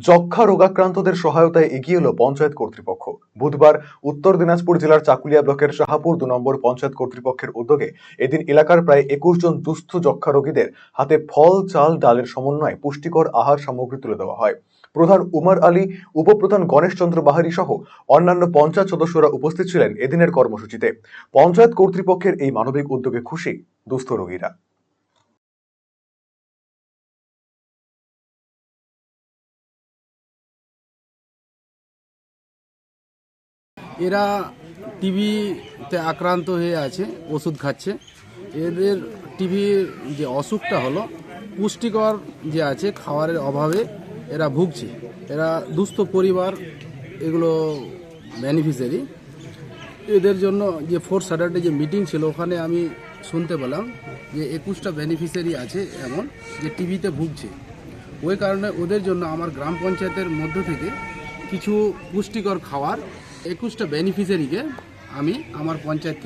যক্ষ্মা রোগাক্রান্তদের সহায়তায় এগিয়ে এলো পঞ্চায়েত কর্তৃপক্ষ। বুধবার উত্তর দিনাজপুর জেলার চাকুলিয়া ব্লকের শাহাপুর ২ নম্বর পঞ্চায়েত কর্তৃপক্ষের উদ্যোগে এদিন এলাকার প্রায় ২১ জন দুস্থ যক্ষ্মা রোগীদের হাতে ফল, চাল, ডালের সমন্বয়ে পুষ্টিকর আহার সামগ্রী তুলে দেওয়া হয়। প্রধান উমার আলী, উপপ্রধান গণেশ চন্দ্র বাহারি সহ অন্যান্য পঞ্চায়েত সদস্যরা উপস্থিত ছিলেন এদিনের কর্মসূচিতে। পঞ্চায়েত কর্তৃপক্ষের এই মানবিক উদ্যোগে খুশি দুস্থ রোগীরা। এরা টিবিতে আক্রান্ত হয়ে আছে, ওষুধ খাচ্ছে। এদের টিবির যে অসুখটা হলো, পুষ্টিকর যে আছে খাবারের অভাবে এরা ভুগছে। এরা দুস্থ পরিবার, এগুলো বেনিফিশিয়ারি। এদের জন্য যে 4 স্যাটারডে যে মিটিং ছিল, ওখানে আমি শুনতে পেলাম যে 21টা বেনিফিশিয়ারি আছে এমন যে টিবিতে ভুগছে। ওই কারণে ওদের জন্য আমার গ্রাম পঞ্চায়েতের মধ্য থেকে কিছু পুষ্টিকর খাবার 21টা বেনিফিশিয়ারিকে আমি আমার পঞ্চায়েত থেকে